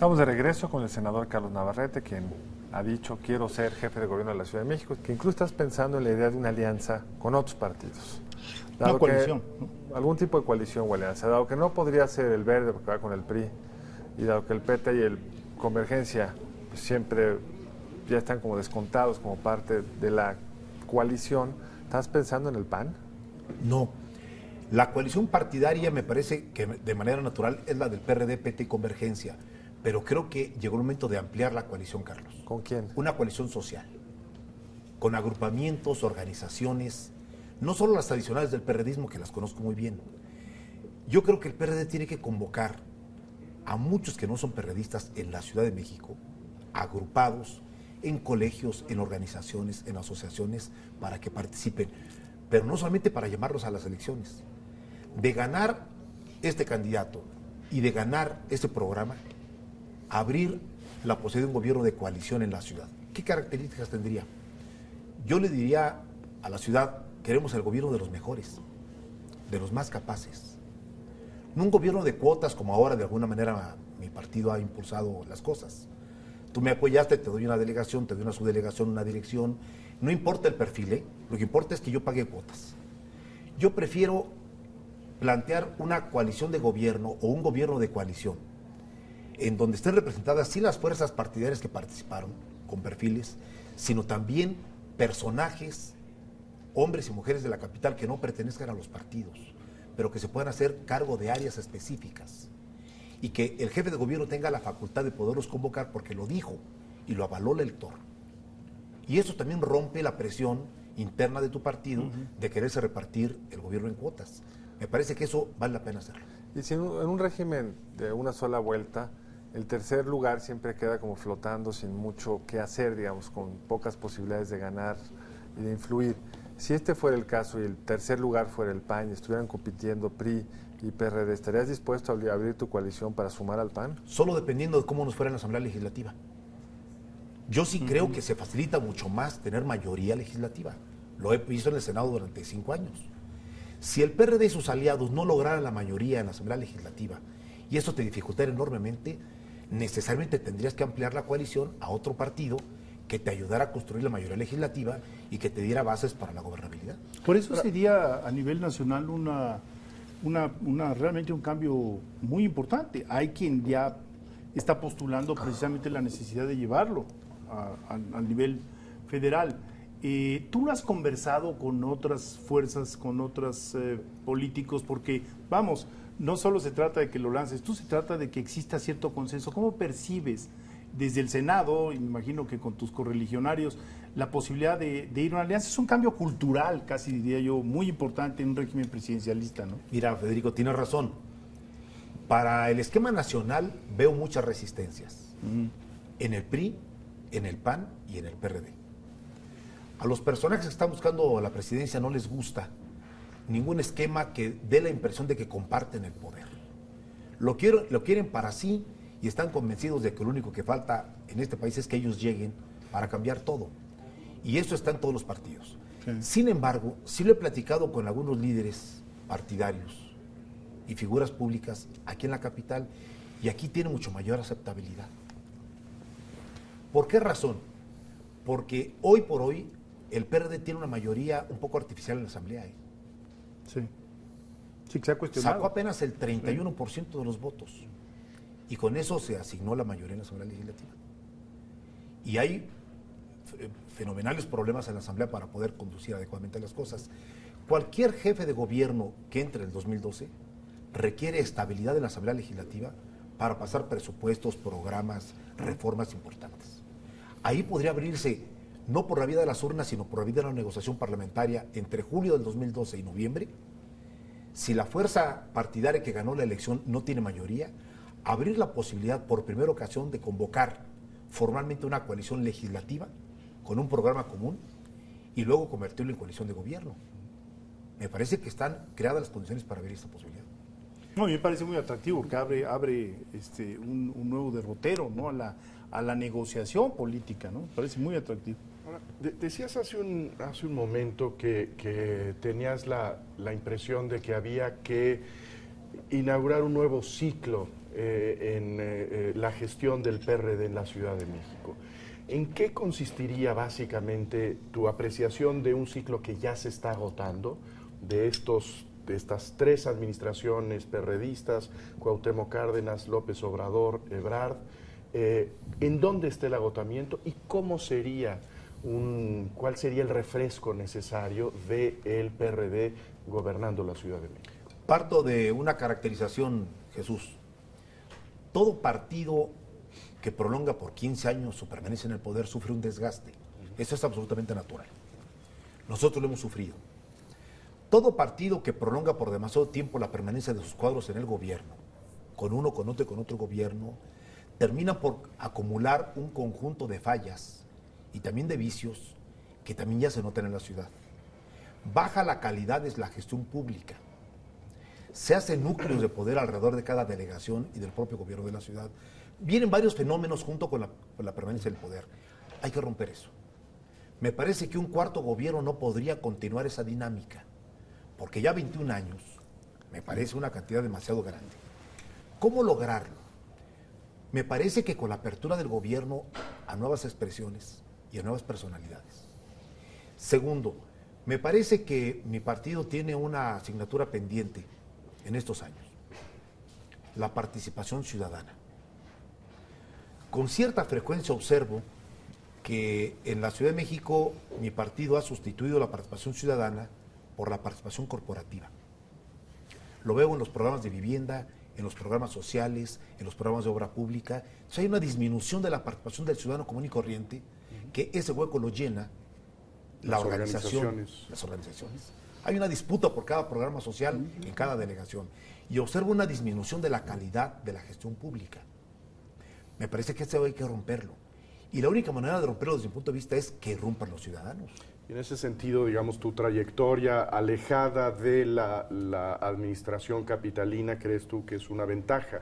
Estamos de regreso con el senador Carlos Navarrete, quien ha dicho: quiero ser jefe de gobierno de la Ciudad de México, que incluso estás pensando en la idea de una alianza con otros partidos. Una coalición, ¿no? Algún tipo de coalición o alianza, dado que no podría ser el Verde porque va con el PRI, y dado que el PT y el Convergencia pues, siempre ya están como descontados como parte de la coalición, ¿estás pensando en el PAN? No. La coalición partidaria me parece que de manera natural es la del PRD, PT y Convergencia, pero creo que llegó el momento de ampliar la coalición, Carlos. ¿Con quién? Una coalición social, con agrupamientos, organizaciones, no solo las tradicionales del PRDismo, que las conozco muy bien. Yo creo que el PRD tiene que convocar a muchos que no son PRDistas en la Ciudad de México, agrupados en colegios, en organizaciones, en asociaciones, para que participen, pero no solamente para llamarlos a las elecciones. De ganar este candidato y de ganar este programa, abrir la posibilidad de un gobierno de coalición en la ciudad. ¿Qué características tendría? Yo le diría a la ciudad: queremos el gobierno de los mejores, de los más capaces. No un gobierno de cuotas como ahora de alguna manera mi partido ha impulsado las cosas. Tú me apoyaste, te doy una delegación, te doy una subdelegación, una dirección. No importa el perfil, lo que importa es que yo pague cuotas. Yo prefiero plantear una coalición de gobierno o un gobierno de coalición en donde estén representadas sí las fuerzas partidarias que participaron con perfiles, sino también personajes, hombres y mujeres de la capital que no pertenezcan a los partidos, pero que se puedan hacer cargo de áreas específicas y que el jefe de gobierno tenga la facultad de poderlos convocar porque lo dijo y lo avaló el elector. Y eso también rompe la presión interna de tu partido de quererse repartir el gobierno en cuotas. Me parece que eso vale la pena hacerlo. Y si en un régimen de una sola vuelta, el tercer lugar siempre queda como flotando sin mucho que hacer, digamos, con pocas posibilidades de ganar y de influir. Si este fuera el caso y el tercer lugar fuera el PAN y estuvieran compitiendo PRI y PRD, ¿estarías dispuesto a abrir tu coalición para sumar al PAN? Solo dependiendo de cómo nos fuera en la Asamblea Legislativa. Yo sí creo que se facilita mucho más tener mayoría legislativa. Lo he visto en el Senado durante 5 años. Si el PRD y sus aliados no lograran la mayoría en la Asamblea Legislativa y eso te dificultara enormemente, necesariamente tendrías que ampliar la coalición a otro partido que te ayudara a construir la mayoría legislativa y que te diera bases para la gobernabilidad. Por eso sería a nivel nacional realmente un cambio muy importante. Hay quien ya está postulando precisamente la necesidad de llevarlo al nivel federal. ¿Tú lo has conversado con otras fuerzas, con otros políticos? Porque, vamos, no solo se trata de que lo lances, se trata de que exista cierto consenso. ¿Cómo percibes desde el Senado, y me imagino que con tus correligionarios, la posibilidad de ir a una alianza? Es un cambio cultural, casi diría yo, muy importante en un régimen presidencialista, ¿no? Mira, Federico, tienes razón. Para el esquema nacional veo muchas resistencias. En el PRI, en el PAN y en el PRD. A los personajes que están buscando la presidencia no les gusta ningún esquema que dé la impresión de que comparten el poder. Lo quieren para sí y están convencidos de que lo único que falta en este país es que ellos lleguen para cambiar todo. Y eso está en todos los partidos. Sí. Sin embargo, sí lo he platicado con algunos líderes partidarios y figuras públicas aquí en la capital y aquí tiene mucho mayor aceptabilidad. ¿Por qué razón? Porque hoy por hoy el PRD tiene una mayoría un poco artificial en la Asamblea. Sí. Sí, que se ha cuestionado. Sacó apenas el 31% de los votos. Y con eso se asignó la mayoría en la Asamblea Legislativa. Y hay fenomenales problemas en la Asamblea para poder conducir adecuadamente las cosas. Cualquier jefe de gobierno que entre en el 2012 requiere estabilidad en la Asamblea Legislativa para pasar presupuestos, programas, reformas importantes. Ahí podría abrirse, no por la vía de las urnas, sino por la vía de la negociación parlamentaria entre julio del 2012 y noviembre. Si la fuerza partidaria que ganó la elección no tiene mayoría, abrir la posibilidad por primera ocasión de convocar formalmente una coalición legislativa con un programa común y luego convertirlo en coalición de gobierno. Me parece que están creadas las condiciones para ver esta posibilidad. No, a mí me parece muy atractivo, que abre un nuevo derrotero, ¿no?, a la negociación política, ¿no? Me parece muy atractivo. Ahora, decías hace un momento que tenías la impresión de que había que inaugurar un nuevo ciclo en la gestión del PRD en la Ciudad de México. ¿En qué consistiría básicamente tu apreciación de un ciclo que ya se está agotando, de estas 3 administraciones perredistas, Cuauhtémoc Cárdenas, López Obrador, Ebrard? ¿En dónde está el agotamiento y cómo sería cuál sería el refresco necesario del PRD gobernando la Ciudad de México? Parto de una caracterización, Jesús. Todo partido que prolonga por 15 años su permanencia en el poder sufre un desgaste. Eso es absolutamente natural. Nosotros lo hemos sufrido. Todo partido que prolonga por demasiado tiempo la permanencia de sus cuadros en el gobierno, con uno, con otro y con otro gobierno, termina por acumular un conjunto de fallas y también de vicios que también ya se notan en la ciudad. Baja la calidad de la gestión pública. Se hacen núcleos de poder alrededor de cada delegación y del propio gobierno de la ciudad. Vienen varios fenómenos junto con la permanencia del poder. Hay que romper eso. Me parece que un cuarto gobierno no podría continuar esa dinámica, porque ya 21 años me parece una cantidad demasiado grande. ¿Cómo lograrlo? Me parece que con la apertura del gobierno a nuevas expresiones y a nuevas personalidades. Segundo, me parece que mi partido tiene una asignatura pendiente en estos años, la participación ciudadana. Con cierta frecuencia observo que en la Ciudad de México mi partido ha sustituido la participación ciudadana por la participación corporativa. Lo veo en los programas de vivienda, en los programas sociales, en los programas de obra pública. Entonces hay una disminución de la participación del ciudadano común y corriente, que ese hueco lo llena la organización, las organizaciones. Hay una disputa por cada programa social en cada delegación. Y observo una disminución de la calidad de la gestión pública. Me parece que eso hay que romperlo. Y la única manera de romperlo desde mi punto de vista es que rompan los ciudadanos. Y en ese sentido, digamos, tu trayectoria alejada de la administración capitalina, ¿crees tú que es una ventaja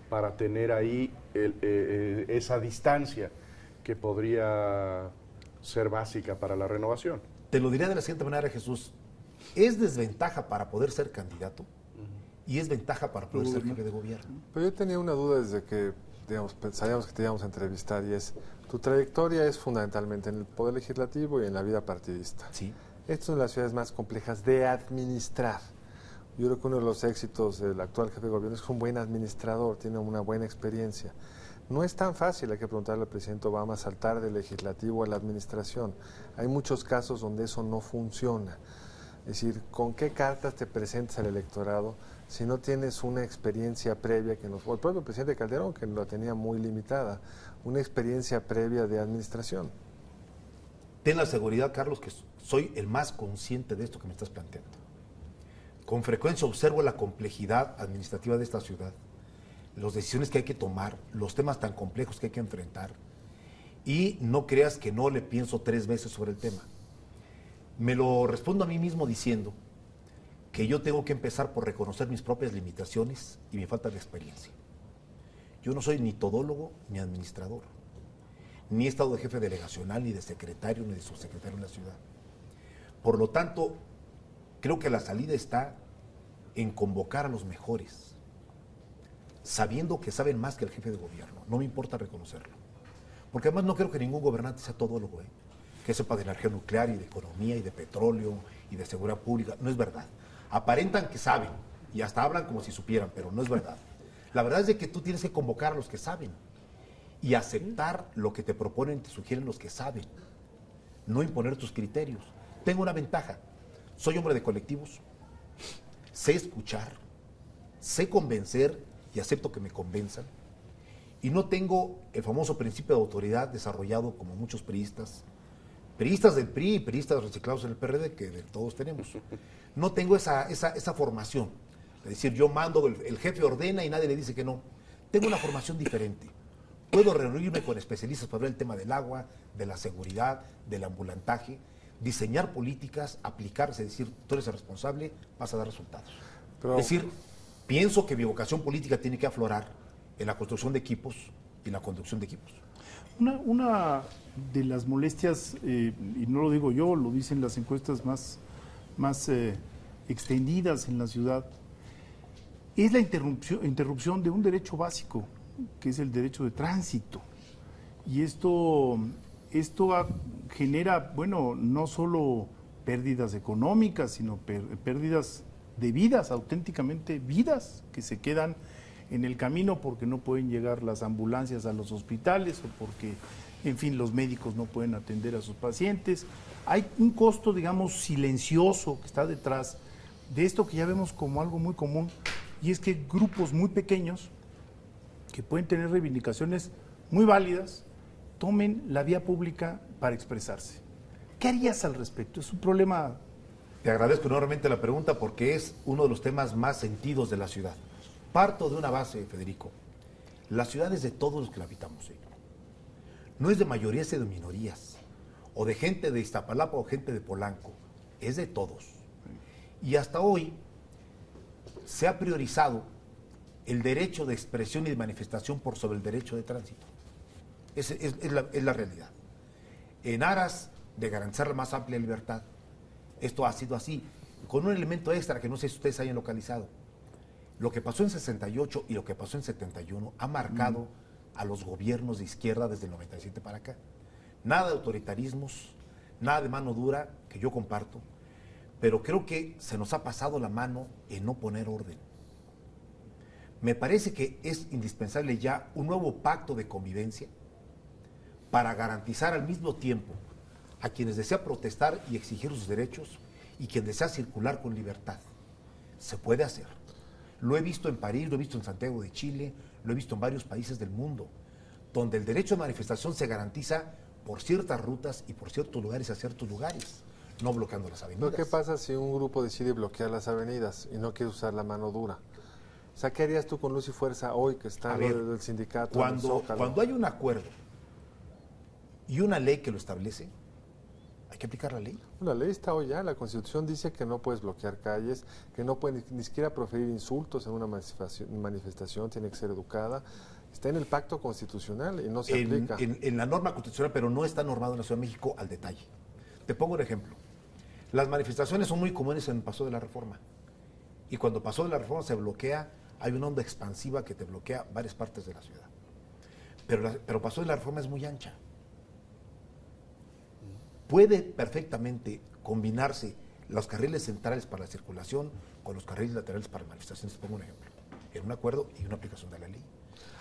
para tener ahí esa distancia que podría ser básica para la renovación? Te lo diría de la siguiente manera, Jesús. Es desventaja para poder ser candidato y es ventaja para poder ser jefe de gobierno. Pero yo tenía una duda desde que, digamos, sabíamos que te íbamos a entrevistar, y es, tu trayectoria es fundamentalmente en el Poder Legislativo y en la vida partidista. Sí. Estas son las ciudades más complejas de administrar. Yo creo que uno de los éxitos del actual jefe de gobierno es que es un buen administrador, tiene una buena experiencia. No es tan fácil, hay que preguntarle al presidente Obama, saltar del legislativo a la administración. Hay muchos casos donde eso no funciona. Es decir, ¿con qué cartas te presentas al electorado si no tienes una experiencia previa que nos... O el propio presidente Calderón, que lo tenía muy limitada, una experiencia previa de administración. Ten la seguridad, Carlos, que soy el más consciente de esto que me estás planteando. Con frecuencia observo la complejidad administrativa de esta ciudad, las decisiones que hay que tomar, los temas tan complejos que hay que enfrentar, y no creas que no le pienso 3 veces sobre el tema. Me lo respondo a mí mismo diciendo que yo tengo que empezar por reconocer mis propias limitaciones y mi falta de experiencia. Yo no soy ni todólogo ni administrador, ni he estado de jefe delegacional, ni de secretario, ni de subsecretario en la ciudad. Por lo tanto, creo que la salida está en convocar a los mejores, sabiendo que saben más que el jefe de gobierno. No me importa reconocerlo. Porque además no creo que ningún gobernante sea todólogo, que sepa de energía nuclear y de economía y de petróleo y de seguridad pública. No es verdad. Aparentan que saben y hasta hablan como si supieran, pero no es verdad. La verdad es de que tú tienes que convocar a los que saben y aceptar lo que te proponen, te sugieren los que saben. No imponer tus criterios. Tengo una ventaja. Soy hombre de colectivos. Sé escuchar, sé convencer y acepto que me convenzan. Y no tengo el famoso principio de autoridad desarrollado como muchos priistas del PRI y priistas reciclados en el PRD, que todos tenemos. No tengo esa formación. Es decir, yo mando, el jefe ordena y nadie le dice que no. Tengo una formación diferente. Puedo reunirme con especialistas para ver el tema del agua, de la seguridad, del ambulantaje, diseñar políticas, aplicarse, decir, tú eres el responsable, vas a dar resultados. Es decir, pienso que mi vocación política tiene que aflorar en la construcción de equipos y la conducción de equipos. Una de las molestias, y no lo digo yo, lo dicen las encuestas más extendidas en la ciudad, es la interrupción de un derecho básico, que es el derecho de tránsito. Y esto genera, bueno, no solo pérdidas económicas, sino pérdidas de vidas, auténticamente vidas, que se quedan en el camino porque no pueden llegar las ambulancias a los hospitales o porque, en fin, los médicos no pueden atender a sus pacientes. Hay un costo, digamos, silencioso que está detrás de esto que ya vemos como algo muy común, y es que grupos muy pequeños que pueden tener reivindicaciones muy válidas tomen la vía pública para expresarse. ¿Qué harías al respecto? Es un problema. Te agradezco enormemente la pregunta porque es uno de los temas más sentidos de la ciudad. Parto de una base, Federico. La ciudad es de todos los que la habitamos. No es de mayorías y de minorías, o de gente de Iztapalapa o gente de Polanco. Es de todos. Y hasta hoy se ha priorizado el derecho de expresión y de manifestación por sobre el derecho de tránsito. Es la realidad. En aras de garantizar la más amplia libertad, esto ha sido así, con un elemento extra que no sé si ustedes hayan localizado. Lo que pasó en 68 y lo que pasó en 71 ha marcado a los gobiernos de izquierda desde el 97 para acá. Nada de autoritarismos, nada de mano dura, que yo comparto, pero creo que se nos ha pasado la mano en no poner orden. Me parece que es indispensable ya un nuevo pacto de convivencia para garantizar al mismo tiempo a quienes desean protestar y exigir sus derechos y quien desea circular con libertad. Se puede hacer. Lo he visto en París, lo he visto en Santiago de Chile, lo he visto en varios países del mundo, donde el derecho de manifestación se garantiza por ciertas rutas y por ciertos lugares a ciertos lugares, no bloqueando las avenidas. ¿Qué pasa si un grupo decide bloquear las avenidas y no quiere usar la mano dura? O sea, ¿qué harías tú con Luz y Fuerza hoy que está en lo del sindicato? Cuando hay un acuerdo y una ley que lo establece, hay que aplicar la ley. La ley está hoy ya, la Constitución dice que no puedes bloquear calles, que no puedes ni siquiera proferir insultos en una manifestación, tiene que ser educada. Está en el pacto constitucional y no se aplica. En la norma constitucional, pero no está normado en la Ciudad de México al detalle. Te pongo un ejemplo. Las manifestaciones son muy comunes en el Paso de la Reforma. Y cuando Paso de la Reforma se bloquea, hay una onda expansiva que te bloquea varias partes de la ciudad. Pero Paso de la Reforma es muy ancha. Puede perfectamente combinarse los carriles centrales para la circulación con los carriles laterales para manifestaciones. Te pongo un ejemplo. En un acuerdo y una aplicación de la ley.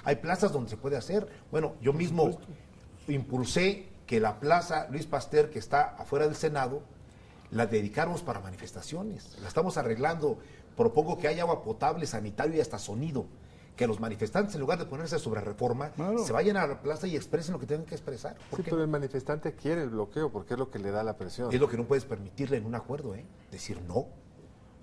Hay plazas donde se puede hacer. Bueno, yo mismo impulsé que la plaza Luis Pasteur, que está afuera del Senado, la dedicáramos para manifestaciones. La estamos arreglando. Propongo que haya agua potable, sanitario y hasta sonido. Que los manifestantes, en lugar de ponerse sobre Reforma, se vayan a la plaza y expresen lo que tengan que expresar. Sí, pero el manifestante quiere el bloqueo porque es lo que le da la presión. Es lo que no puedes permitirle en un acuerdo, decir no.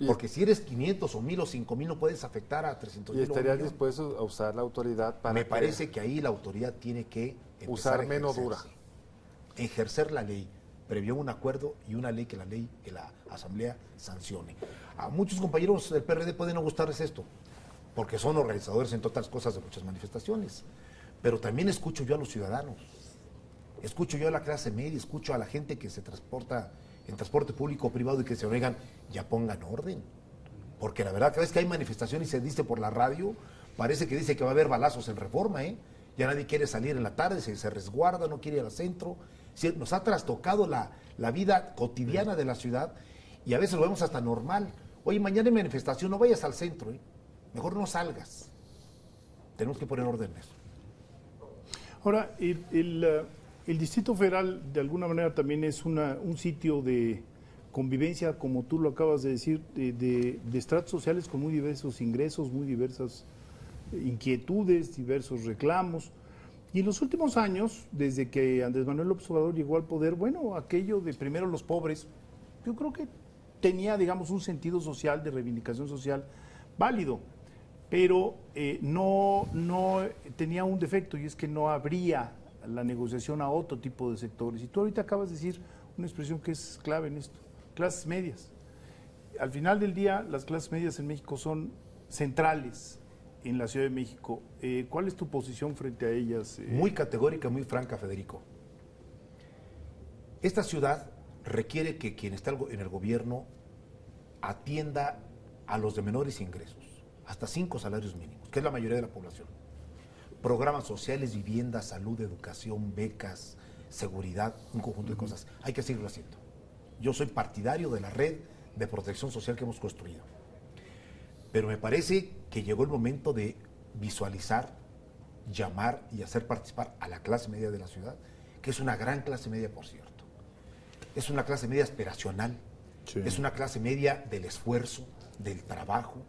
Porque si eres 500 o 1000 o 5000 no puedes afectar a 300,000. ¿Y estarías dispuesto a usar la autoridad para Me parece que ahí la autoridad tiene que usar menos dura? Ejercer la ley. Previó un acuerdo y una ley que la Asamblea sancione. A muchos compañeros del PRD puede no gustarles esto, porque son organizadores, entre otras cosas, de muchas manifestaciones. Pero también escucho yo a los ciudadanos, escucho yo a la clase media, escucho a la gente que se transporta en transporte público o privado y que se oigan, ya pongan orden. Porque la verdad, cada vez que hay manifestaciones y se dice por la radio, parece que dice que va a haber balazos en Reforma, Ya nadie quiere salir en la tarde, se resguarda, no quiere ir al centro. Nos ha trastocado la vida cotidiana de la ciudad y a veces lo vemos hasta normal. Oye, mañana hay manifestación, no vayas al centro, Mejor no salgas. Tenemos que poner orden en eso. Ahora, el Distrito Federal de alguna manera también es un sitio de convivencia, como tú lo acabas de decir, de estratos sociales con muy diversos ingresos, muy diversas inquietudes, diversos reclamos. Y en los últimos años, desde que Andrés Manuel López Obrador llegó al poder, bueno, aquello de primero los pobres, yo creo que tenía, digamos, un sentido social, de reivindicación social válido. Pero no tenía un defecto, y es que no habría la negociación a otro tipo de sectores. Y tú ahorita acabas de decir una expresión que es clave en esto, clases medias. Al final del día, las clases medias en México son centrales en la Ciudad de México. ¿Cuál es tu posición frente a ellas? Muy categórica, muy franca, Federico. Esta ciudad requiere que quien está en el gobierno atienda a los de menores ingresos. hasta 5 salarios mínimos, que es la mayoría de la población. Programas sociales, vivienda, salud, educación, becas, seguridad, un conjunto de cosas. Hay que seguirlo haciendo. Yo soy partidario de la red de protección social que hemos construido. Pero me parece que llegó el momento de visualizar, llamar y hacer participar a la clase media de la ciudad, que es una gran clase media, por cierto. Es una clase media aspiracional, es una clase media del esfuerzo, del trabajo,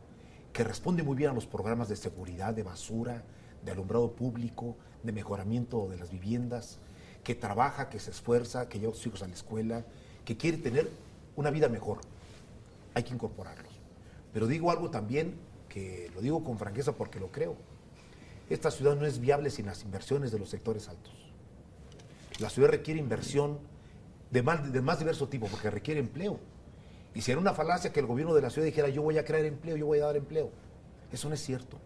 que responde muy bien a los programas de seguridad, de basura, de alumbrado público, de mejoramiento de las viviendas, que trabaja, que se esfuerza, que lleva a sus hijos a la escuela, que quiere tener una vida mejor. Hay que incorporarlos. Pero digo algo también, que lo digo con franqueza porque lo creo. Esta ciudad no es viable sin las inversiones de los sectores altos. La ciudad requiere inversión de más diverso tipo, porque requiere empleo. Y si era una falacia que el gobierno de la ciudad dijera, yo voy a crear empleo, yo voy a dar empleo. Eso no es cierto.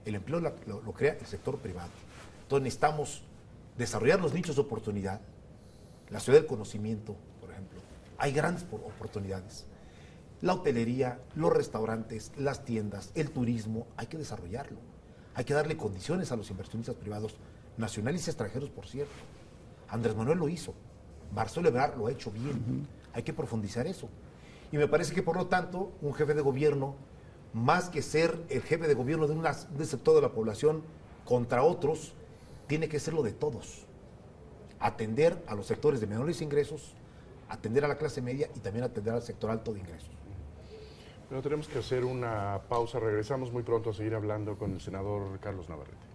El empleo lo crea el sector privado. Entonces necesitamos desarrollar los nichos de oportunidad. La ciudad del conocimiento, por ejemplo. Hay grandes oportunidades. La hotelería, los restaurantes, las tiendas, el turismo, hay que desarrollarlo. Hay que darle condiciones a los inversionistas privados, nacionales y extranjeros, por cierto. Andrés Manuel lo hizo. Marcelo Ebrard lo ha hecho bien. Hay que profundizar eso. Y me parece que, por lo tanto, un jefe de gobierno, más que ser el jefe de gobierno de un sector de la población contra otros, tiene que serlo de todos. Atender a los sectores de menores ingresos, atender a la clase media y también atender al sector alto de ingresos. Bueno, tenemos que hacer una pausa. Regresamos muy pronto a seguir hablando con el senador Carlos Navarrete.